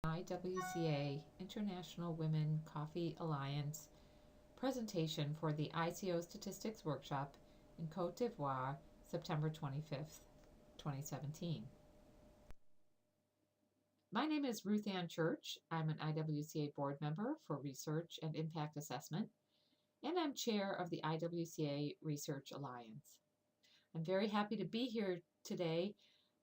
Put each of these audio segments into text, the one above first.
IWCA, International Women Coffee Alliance, presentation for the ICO Statistics Workshop in CoteDIvoire, September 25th, 2017. My name is Ruth Ann Church. I'm an IWCA board member for Research and Impact Assessment, and I'm chair of the IWCA Research Alliance. I'm very happy to be here today,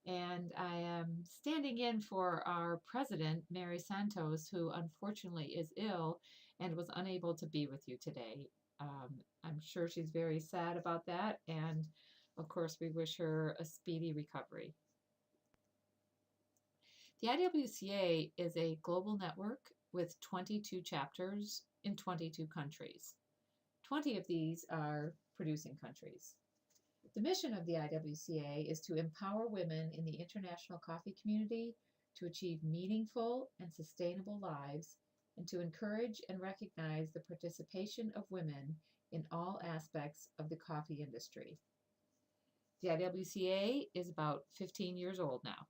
and I am standing in for our president, Mary Santos, who unfortunately is ill and was unable to be with you today. I'm sure she's very sad about that, and of course we wish her a speedy recovery. The IWCA is a global network with 22 chapters in 22 countries. 20 of these are producing countries. The mission of the IWCA is to empower women in the international coffee community to achieve meaningful and sustainable lives, and to encourage and recognize the participation of women in all aspects of the coffee industry. The IWCA is about 15 years old now.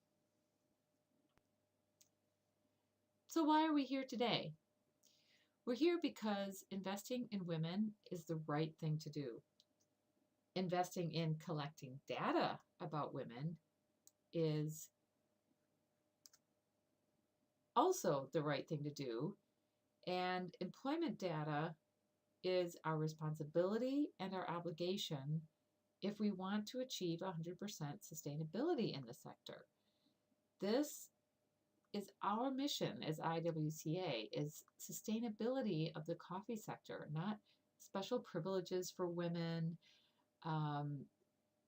So why are we here today? We're here because investing in women is the right thing to do. Investing in collecting data about women is also the right thing to do, and employment data is our responsibility and our obligation if we want to achieve 100% sustainability in the sector. This is our mission as IWCA, is sustainability of the coffee sector, not special privileges for women.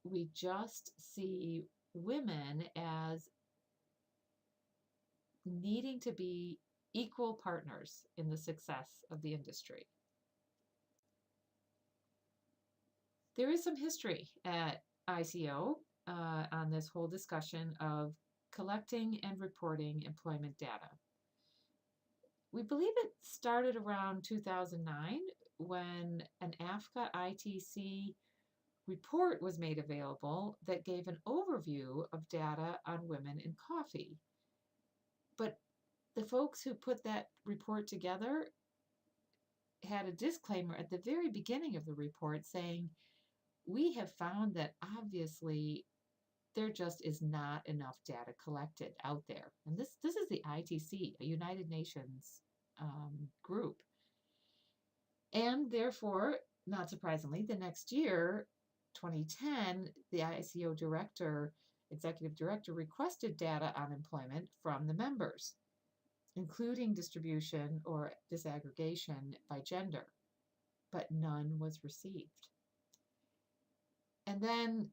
We just see women as needing to be equal partners in the success of the industry. There is some history at ICO on this whole discussion of collecting and reporting employment data. We believe it started around 2009 when an AFCA ITC report was made available that gave an overview of data on women in coffee. But the folks who put that report together had a disclaimer at the very beginning of the report saying, we have found that obviously there just is not enough data collected out there. And this is the ITC, a United Nations group. And therefore, not surprisingly, the next year, 2010, the ICO executive director requested data on employment from the members, including distribution or disaggregation by gender, but none was received. And then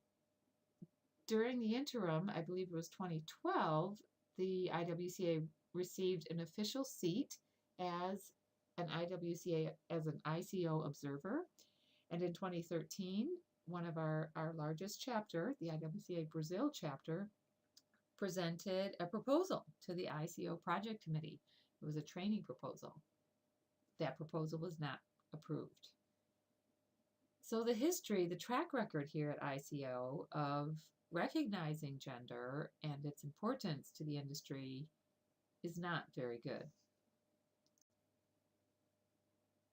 during the interim, I believe it was 2012, the IWCA received an official seat as an ICO observer. And in 2013, one of our largest chapter, the IWCA Brazil chapter, presented a proposal to the ICO Project Committee. It was a training proposal. That proposal was not approved. So the history, the track record here at ICO of recognizing gender and its importance to the industry is not very good.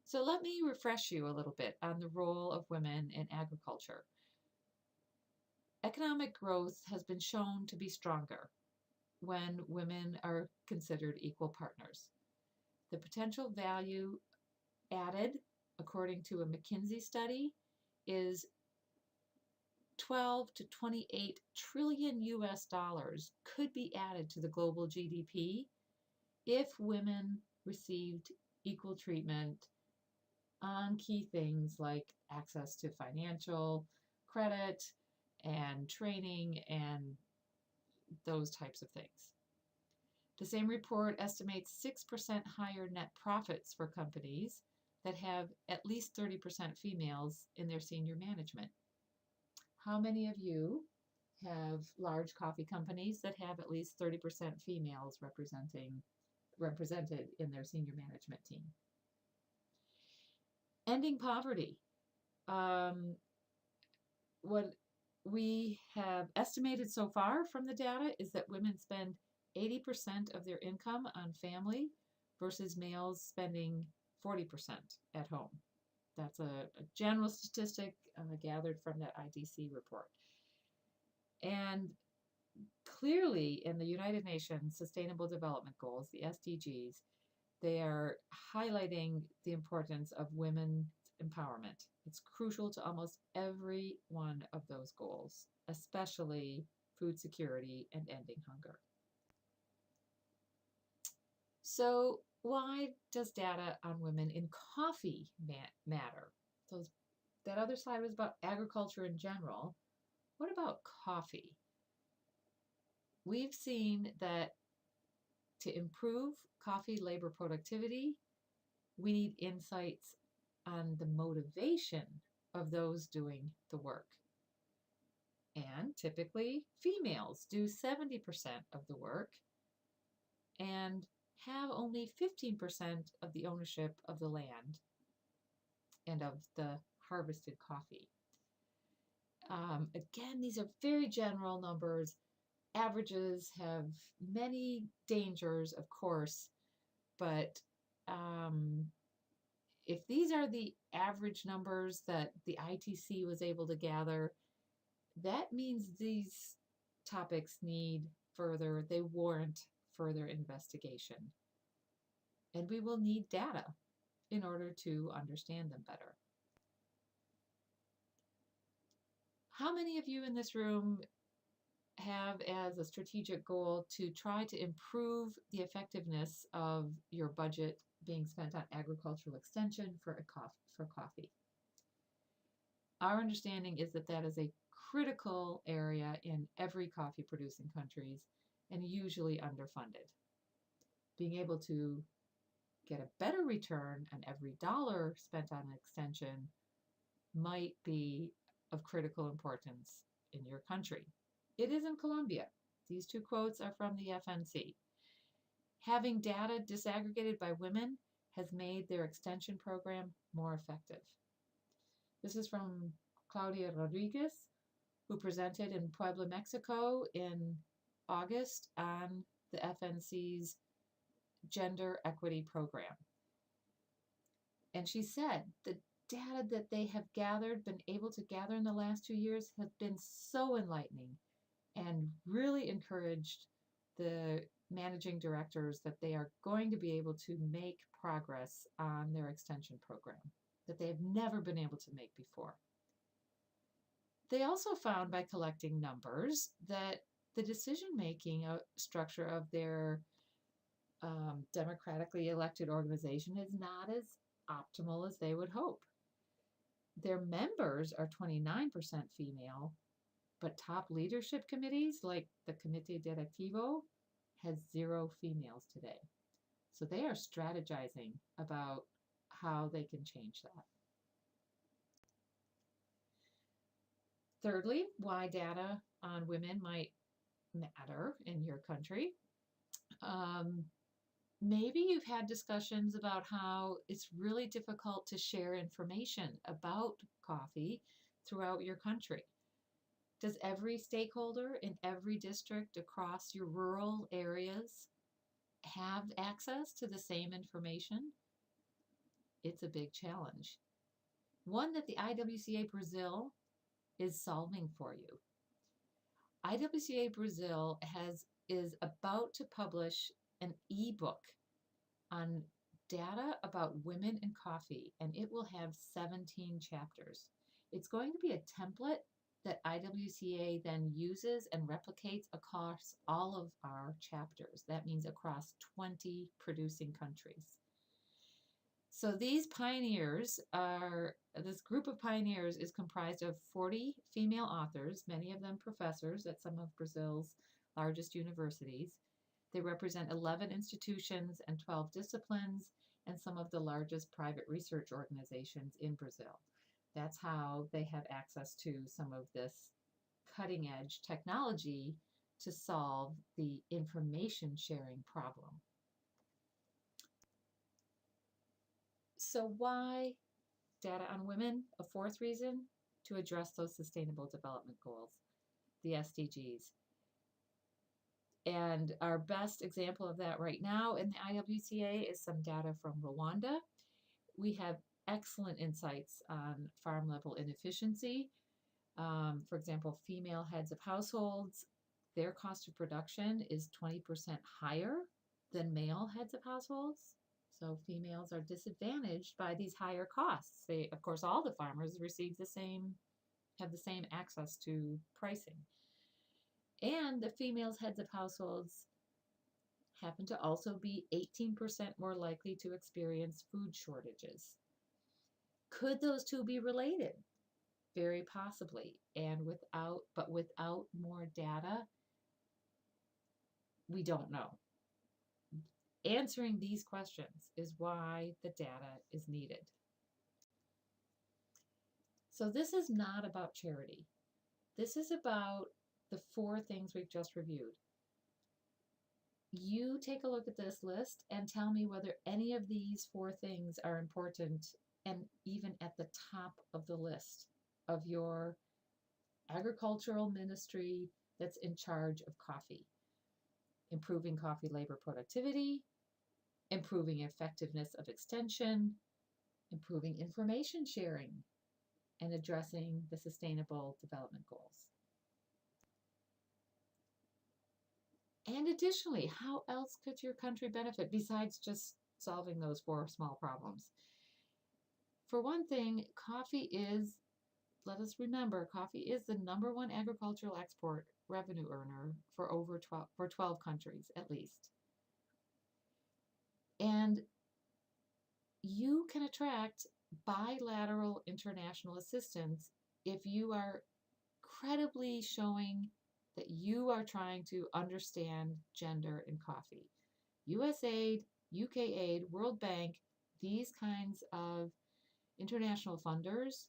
So let me refresh you a little bit on the role of women in agriculture. Economic growth has been shown to be stronger when women are considered equal partners. The potential value added, according to a McKinsey study, is 12 to 28 trillion US dollars could be added to the global GDP if women received equal treatment on key things like access to financial credit and training and those types of things. The same report estimates 6% higher net profits for companies that have at least 30% females in their senior management. How many of you have large coffee companies that have at least 30% females represented in their senior management team? Ending poverty. What we have estimated so far from the data is that women spend 80% of their income on family versus males spending 40% at home. That's a general statistic gathered from that IDC report. And clearly in the United Nations Sustainable Development Goals, the SDGs, they are highlighting the importance of women's empowerment. It's crucial to almost every one of those goals, especially food security and ending hunger. So why does data on women in coffee matter? That other slide was about agriculture in general. What about coffee? We've seen that to improve coffee labor productivity, we need insights on the motivation of those doing the work. And typically, females do 70% of the work and have only 15% of the ownership of the land and of the harvested coffee. Again, these are very general numbers. Averages have many dangers, of course, but if these are the average numbers that the ITC was able to gather, that means these topics they warrant further investigation. And we will need data in order to understand them better. How many of you in this room have as a strategic goal to try to improve the effectiveness of your budget being spent on agricultural extension for coffee? Our understanding is that that is a critical area in every coffee producing countries and usually underfunded. Being able to get a better return on every dollar spent on extension might be of critical importance in your country. It is in Colombia. These two quotes are from the FNC. Having data disaggregated by women has made their extension program more effective. This is from Claudia Rodriguez, who presented in Puebla, Mexico in August on the FNC's Gender Equity Program. And she said the data that they have been able to gather in the last 2 years has been so enlightening and really encouraged the managing directors that they are going to be able to make progress on their extension program that they have never been able to make before. They also found by collecting numbers that the decision-making structure of their democratically elected organization is not as optimal as they would hope. Their members are 29% female, but top leadership committees like the CoteDIvoire has 0 females today. So they are strategizing about how they can change that. Thirdly, why data on women might matter in your country. Maybe you've had discussions about how it's really difficult to share information about coffee throughout your country. Does every stakeholder in every district across your rural areas have access to the same information? It's a big challenge. One that the IWCA Brazil is solving for you. IWCA Brazil is about to publish an ebook on data about women in coffee, and it will have 17 chapters. It's going to be a template that IWCA then uses and replicates across all of our chapters. That means across 20 producing countries. So this group of pioneers is comprised of 40 female authors, many of them professors at some of Brazil's largest universities. They represent 11 institutions and 12 disciplines and some of the largest private research organizations in Brazil. That's how they have access to some of this cutting edge technology to solve the information sharing problem. So why data on women? A fourth reason, to address those sustainable development goals, the SDGs. And our best example of that right now in the IWCA is some data from Rwanda. We have excellent insights on farm level inefficiency. For example, female heads of households, their cost of production is 20% higher than male heads of households. So females are disadvantaged by these higher costs. They, of course, all the farmers have the same access to pricing. And the females heads of households happen to also be 18% more likely to experience food shortages. Could those two be related? Very possibly. And without more data, we don't know. Answering these questions is why the data is needed. So this is not about charity. This is about the 4 things we've just reviewed. You take a look at this list and tell me whether any of these 4 things are important and even at the top of the list of your agricultural ministry that's in charge of coffee. Improving coffee labor productivity, improving effectiveness of extension, improving information sharing, and addressing the Sustainable Development Goals. And additionally, how else could your country benefit besides just solving those 4 small problems? For one thing, let us remember, coffee is the #1 agricultural export revenue earner for 12 countries at least. And you can attract bilateral international assistance if you are credibly showing that you are trying to understand gender in coffee. USAID, UK Aid, World Bank, these kinds of international funders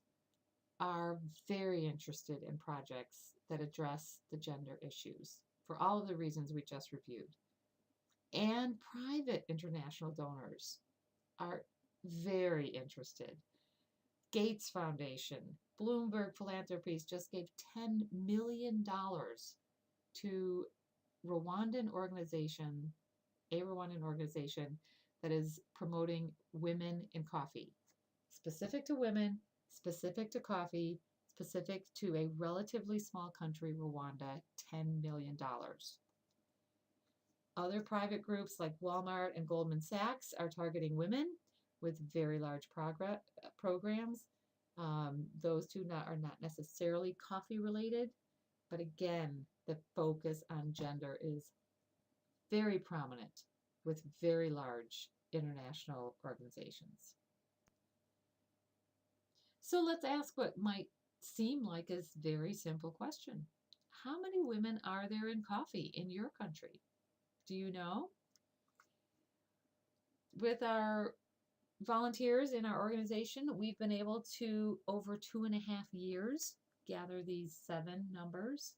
are very interested in projects that address the gender issues for all of the reasons we just reviewed. And private international donors are very interested. Gates Foundation, Bloomberg Philanthropies just gave $10 million to a Rwandan organization that is promoting women in coffee. Specific to women, specific to coffee, specific to a relatively small country, Rwanda, $10 million. Other private groups like Walmart and Goldman Sachs are targeting women with very large programs. Those two are not necessarily coffee related, but again, the focus on gender is very prominent with very large international organizations. So let's ask what might seem like a very simple question. How many women are there in coffee in your country? Do you know? With our volunteers in our organization, we've been able to, over 2.5 years, gather these 7 numbers.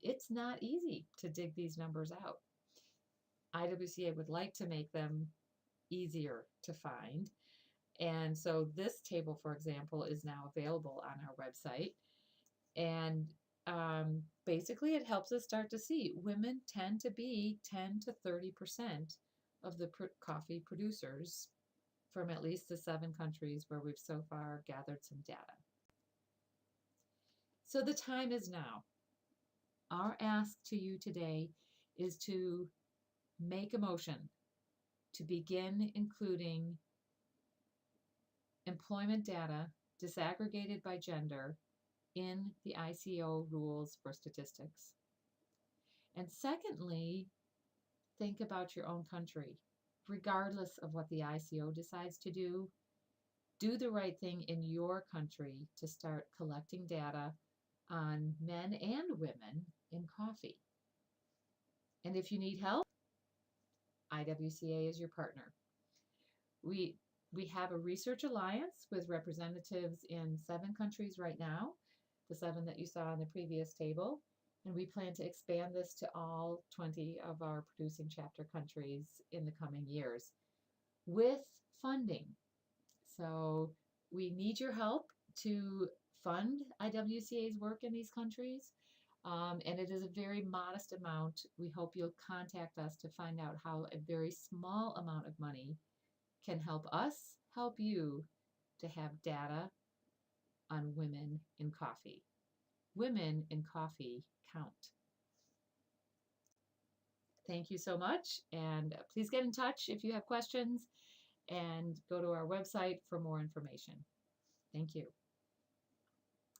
It's not easy to dig these numbers out. IWCA would like to make them easier to find. And so this table, for example, is now available on our website. And basically, it helps us start to see women tend to be 10 to 30% of the coffee producers from at least the 7 countries where we've so far gathered some data. So the time is now. Our ask to you today is to make a motion to begin including employment data disaggregated by gender in the ICO rules for statistics. And secondly, think about your own country. Regardless of what the ICO decides to do the right thing in your country to start collecting data on men and women in coffee. And if you need help, IWCA is your partner. We have a research alliance with representatives in 7 countries right now, the 7 that you saw on the previous table, and we plan to expand this to all 20 of our producing chapter countries in the coming years with funding. So we need your help to fund IWCA's work in these countries. And it is a very modest amount. We hope you'll contact us to find out how a very small amount of money can help us help you to have data on women in coffee. Women in coffee count. Thank you so much, and please get in touch if you have questions and go to our website for more information. Thank you.